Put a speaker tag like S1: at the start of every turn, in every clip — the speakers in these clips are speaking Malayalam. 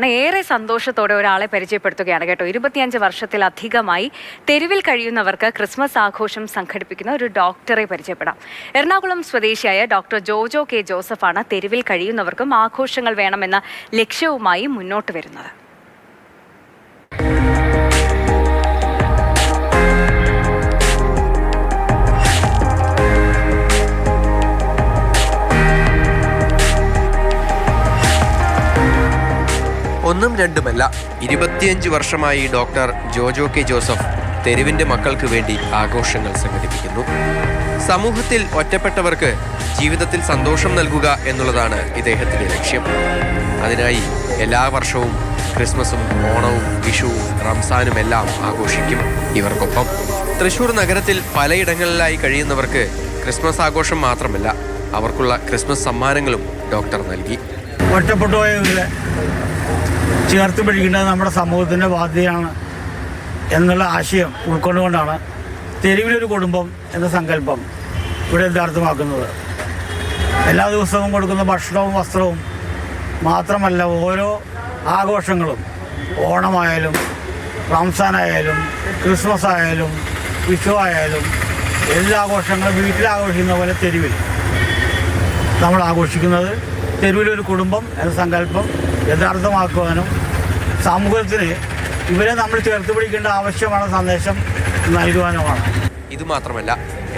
S1: ഏറെ സന്തോഷത്തോടെ ഒരാളെ പരിചയപ്പെടുത്തുകയാണ് കേട്ടോ. 25 വർഷത്തിലധികമായി തെരുവിൽ കഴിയുന്നവർക്ക് ക്രിസ്മസ് ആഘോഷം സംഘടിപ്പിക്കുന്ന ഒരു ഡോക്ടറെ പരിചയപ്പെടാം. എറണാകുളം സ്വദേശിയായ ഡോക്ടർ ജോജോ കെ ജോസഫാണ് തെരുവിൽ കഴിയുന്നവർക്കും ആഘോഷങ്ങൾ വേണമെന്ന ലക്ഷ്യവുമായി മുന്നോട്ട് വരുന്നത്.
S2: ഒന്നും രണ്ടുമല്ല, 25 വർഷമായി ഡോക്ടർ ജോജോ കെ ജോസഫ് തെരുവിൻ്റെ മക്കൾക്ക് വേണ്ടി ആഘോഷങ്ങൾ സംഘടിപ്പിക്കുന്നു. സമൂഹത്തിൽ ഒറ്റപ്പെട്ടവർക്ക് ജീവിതത്തിൽ സന്തോഷം നൽകുക എന്നുള്ളതാണ് ഇദ്ദേഹത്തിൻ്റെ ലക്ഷ്യം. അതിനായി എല്ലാ വർഷവും ക്രിസ്മസും ഓണവും വിഷുവും റംസാനുമെല്ലാം ആഘോഷിക്കും ഇവർക്കൊപ്പം. തൃശ്ശൂർ നഗരത്തിൽ പലയിടങ്ങളിലായി കഴിയുന്നവർക്ക് ക്രിസ്മസ് ആഘോഷം മാത്രമല്ല, അവർക്കുള്ള ക്രിസ്മസ് സമ്മാനങ്ങളും ഡോക്ടർ നൽകി.
S3: ഒറ്റപ്പെട്ടുപോയവരെ ചേർത്ത് പിടിക്കേണ്ടത് നമ്മുടെ സമൂഹത്തിൻ്റെ ബാധ്യതയാണ് എന്നുള്ള ആശയം ഉൾക്കൊണ്ടുകൊണ്ടാണ് തെരുവിലൊരു കുടുംബം എന്ന സങ്കല്പം ഇവിടെ യഥാർത്ഥമാക്കുന്നത്. എല്ലാ ദിവസവും കൊടുക്കുന്ന ഭക്ഷണവും വസ്ത്രവും മാത്രമല്ല, ഓരോ ആഘോഷങ്ങളും, ഓണമായാലും റംസാനായാലും ക്രിസ്മസ് ആയാലും വിഷു ആയാലും എല്ലാ ആഘോഷങ്ങളും വീട്ടിൽ ആഘോഷിക്കുന്ന പോലെ തെരുവിൽ നമ്മൾ ആഘോഷിക്കുന്നത്. തെരുവിലൊരു കുടുംബം എന്ന സങ്കല്പം യഥാർത്ഥമാക്കുവാനും സമൂഹത്തിന് ഇവരെ നമ്മൾ ചേർത്ത് പിടിക്കേണ്ട ആവശ്യമാണ് സന്ദേശം നൽകുവാനുമാണ്.
S2: ഇതുമാത്രമല്ല,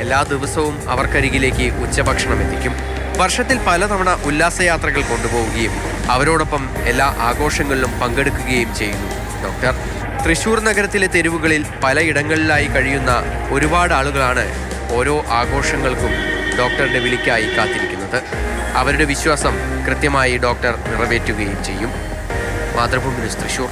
S2: എല്ലാ ദിവസവും അവർക്കരികിലേക്ക് ഉച്ചഭക്ഷണം എത്തിക്കും. വർഷത്തിൽ പലതവണ ഉല്ലാസയാത്രകൾ കൊണ്ടുപോവുകയും അവരോടൊപ്പം എല്ലാ ആഘോഷങ്ങളിലും പങ്കെടുക്കുകയും ചെയ്യുന്നു ഡോക്ടർ. തൃശ്ശൂർ നഗരത്തിലെ തെരുവുകളിൽ പലയിടങ്ങളിലായി കഴിയുന്ന ഒരുപാട് ആളുകളാണ് ഓരോ ആഘോഷങ്ങൾക്കും ഡോക്ടറുടെ വിളിക്കായി കാത്തിരിക്കുന്നത്. അവരുടെ വിശ്വാസം കൃത്യമായി ഡോക്ടർ നിറവേറ്റുകയും ചെയ്യും. മാതൃഭൂമി ന്യൂസ്, തൃശ്ശൂർ.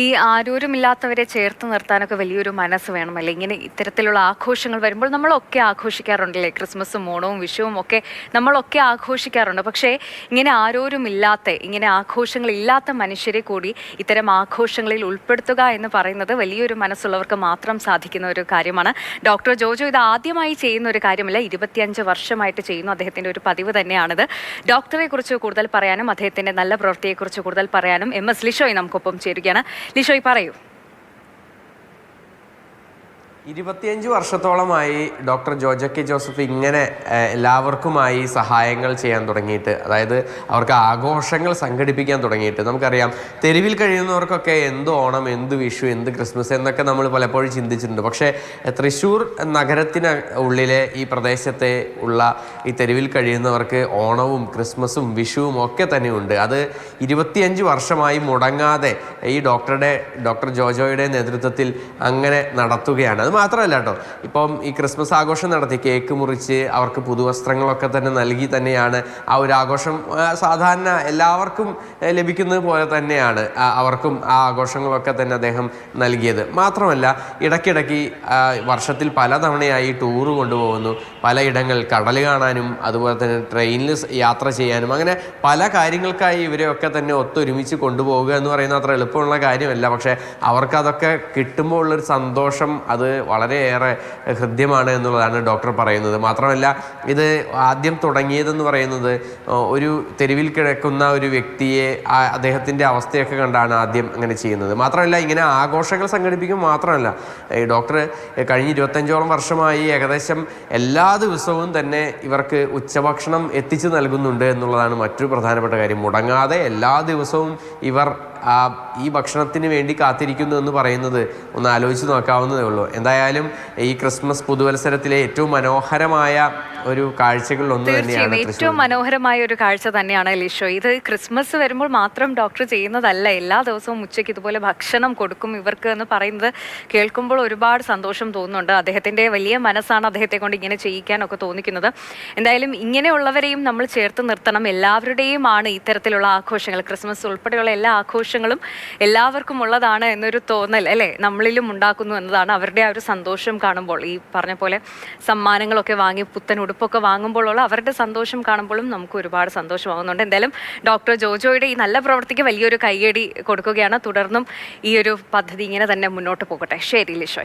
S1: ഈ ആരോരുമില്ലാത്തവരെ ചേർത്ത് നിർത്താനൊക്കെ വലിയൊരു മനസ്സ് വേണമല്ലേ? ഇങ്ങനെ ഇത്തരത്തിലുള്ള ആഘോഷങ്ങൾ വരുമ്പോൾ നമ്മളൊക്കെ ആഘോഷിക്കാറുണ്ടല്ലേ? ക്രിസ്മസും ഓണവും വിഷുവും ഒക്കെ നമ്മളൊക്കെ ആഘോഷിക്കാറുണ്ട്. പക്ഷേ ഇങ്ങനെ ആരോരുമില്ലാത്ത, ഇങ്ങനെ ആഘോഷങ്ങളില്ലാത്ത മനുഷ്യരെ കൂടി ഇത്തരം ആഘോഷങ്ങളിൽ ഉൾപ്പെടുത്തുക എന്ന് പറയുന്നത് വലിയൊരു മനസ്സുള്ളവർക്ക് മാത്രം സാധിക്കുന്ന ഒരു കാര്യമാണ്. ഡോക്ടർ ജോജോ ഇത് ആദ്യമായി ചെയ്യുന്ന ഒരു കാര്യമല്ല, 25 വർഷമായിട്ട് ചെയ്യുന്നു. അദ്ദേഹത്തിൻ്റെ ഒരു പതിവ് തന്നെയാണിത്. ഡോക്ടറെ കുറിച്ച് കൂടുതൽ പറയാനും അദ്ദേഹത്തിൻ്റെ നല്ല പ്രവൃത്തിയെക്കുറിച്ച് കൂടുതൽ പറയാനും MS ലിഷോയ് നമുക്കൊപ്പം ചേരുകയാണ്. ലിഷോയ്, പറയൂ.
S2: 25 വർഷത്തോളമായി ഡോക്ടർ ജോജോ കെ ജോസഫ് ഇങ്ങനെ എല്ലാവർക്കുമായി സഹായങ്ങൾ ചെയ്യാൻ തുടങ്ങിയിട്ട്, അതായത് അവർക്ക് ആഘോഷങ്ങൾ സംഘടിപ്പിക്കാൻ തുടങ്ങിയിട്ട്. നമുക്കറിയാം, തെരുവിൽ കഴിയുന്നവർക്കൊക്കെ എന്ത് ഓണം, എന്ത് വിഷു, എന്ത് ക്രിസ്മസ് എന്നൊക്കെ നമ്മൾ പലപ്പോഴും ചിന്തിച്ചിട്ടുണ്ട്. പക്ഷേ തൃശ്ശൂർ നഗരത്തിന് ഉള്ളിലെ ഈ പ്രദേശത്തെ ഉള്ള ഈ തെരുവിൽ കഴിയുന്നവർക്ക് ഓണവും ക്രിസ്മസും വിഷുവും ഒക്കെ തന്നെയുണ്ട്. അത് 25 വർഷമായി മുടങ്ങാതെ ഈ ഡോക്ടർ ജോജോയുടെ നേതൃത്വത്തിൽ അങ്ങനെ നടത്തുകയാണ്. അത് മാത്രമല്ല കേട്ടോ, ഇപ്പം ഈ ക്രിസ്മസ് ആഘോഷം നടത്തി കേക്ക് മുറിച്ച് അവർക്ക് പുതുവസ്ത്രങ്ങളൊക്കെ തന്നെ നൽകി തന്നെയാണ് ആ ഒരു ആഘോഷം സാധാരണ എല്ലാവർക്കും ലഭിക്കുന്നത് പോലെ തന്നെയാണ് അവർക്കും ആ ആഘോഷങ്ങളൊക്കെ തന്നെ അദ്ദേഹം നൽകിയത്. മാത്രമല്ല, ഇടയ്ക്കിടയ്ക്ക് വർഷത്തിൽ പലതവണയായി ടൂറ് കൊണ്ടുപോകുന്നു. പലയിടങ്ങൾ കടൽ കാണാനും അതുപോലെ തന്നെ ട്രെയിനിൽ യാത്ര ചെയ്യാനും, അങ്ങനെ പല കാര്യങ്ങൾക്കായി ഇവരെയൊക്കെ തന്നെ ഒത്തൊരുമിച്ച് കൊണ്ടുപോവുക എന്ന് പറയുന്നത് അത്ര എളുപ്പമുള്ള കാര്യമല്ല. പക്ഷേ അവർക്കതൊക്കെ കിട്ടുമ്പോൾ ഉള്ളൊരു സന്തോഷം അത് വളരെയേറെ ഹൃദ്യമാണ് എന്നുള്ളതാണ് ഡോക്ടർ പറയുന്നത്. മാത്രമല്ല, ഇത് ആദ്യം തുടങ്ങിയതെന്ന് പറയുന്നത് ഒരു തെരുവിൽ കിടക്കുന്ന ഒരു വ്യക്തിയെ അദ്ദേഹത്തിൻ്റെ അവസ്ഥയൊക്കെ കണ്ടാണ് ആദ്യം അങ്ങനെ ചെയ്യുന്നത്. മാത്രമല്ല, ഇങ്ങനെ ആഘോഷങ്ങൾ സംഘടിപ്പിക്കും മാത്രമല്ല, ഈ ഡോക്ടർ കഴിഞ്ഞ 25ഓളം വർഷമായി ഏകദേശം എല്ലാ ദിവസവും തന്നെ ഇവർക്ക് ഉച്ചഭക്ഷണം എത്തിച്ചു നൽകുന്നുണ്ട് എന്നുള്ളതാണ് മറ്റൊരു പ്രധാനപ്പെട്ട കാര്യം. മുടങ്ങാതെ എല്ലാ ദിവസവും ഇവർ ഈ ഭക്ഷണത്തിന് വേണ്ടി കാത്തിരിക്കുന്നു എന്ന് പറയുന്നത് ഒന്ന് ആലോചിച്ച് നോക്കാവുന്നതേ ഉള്ളൂ. എന്തായാലും ഈ ക്രിസ്മസ് പുതുവത്സരത്തിലെ ഏറ്റവും മനോഹരമായ ഒരു കാഴ്ചകളിലൊന്ന് തന്നെയാണ്.
S1: ഏറ്റവും മനോഹരമായ ഒരു കാഴ്ച തന്നെയാണ് ലിഷോ. ഇത് ക്രിസ്മസ് വരുമ്പോൾ മാത്രം ഡോക്ടർ ചെയ്യുന്നതല്ല, എല്ലാ ദിവസവും ഉച്ചയ്ക്ക് ഇതുപോലെ ഭക്ഷണം കൊടുക്കും ഇവർക്ക് എന്ന് പറയുന്നത് കേൾക്കുമ്പോൾ ഒരുപാട് സന്തോഷം തോന്നുന്നുണ്ട്. അദ്ദേഹത്തിൻ്റെ വലിയ മനസ്സാണ് അദ്ദേഹത്തെ കൊണ്ട് ഇങ്ങനെ ചെയ്യിക്കാനൊക്കെ തോന്നിക്കുന്നത്. എന്തായാലും ഇങ്ങനെയുള്ളവരെയും നമ്മൾ ചേർത്ത് നിർത്തണം. എല്ലാവരുടെയുമാണ് ഇത്തരത്തിലുള്ള ആഘോഷങ്ങൾ, ക്രിസ്മസ് ഉൾപ്പെടെയുള്ള എല്ലാ ആഘോഷങ്ങളും എല്ലാവർക്കും ഉള്ളതാണ് എന്നൊരു തോന്നൽ അല്ലേ നമ്മളിലും ഉണ്ടാക്കുന്നു എന്നതാണ്. അവരുടെ ആ ഒരു സന്തോഷം കാണുമ്പോൾ, ഈ പറഞ്ഞ പോലെ സമ്മാനങ്ങളൊക്കെ വാങ്ങി പുത്തൻ ഉടുപ്പൊക്കെ വാങ്ങുമ്പോഴുള്ള അവരുടെ സന്തോഷം കാണുമ്പോഴും നമുക്ക് ഒരുപാട് സന്തോഷമാകുന്നുണ്ട്. എന്തായാലും ഡോക്ടർ ജോജോയുടെ ഈ നല്ല പ്രവൃത്തിക്ക് വലിയൊരു കയ്യടി കൊടുക്കുകയാണ്. തുടർന്നും ഈ ഒരു പദ്ധതി ഇങ്ങനെ തന്നെ മുന്നോട്ട് പോകട്ടെ. ശരി ലിഷോയ്.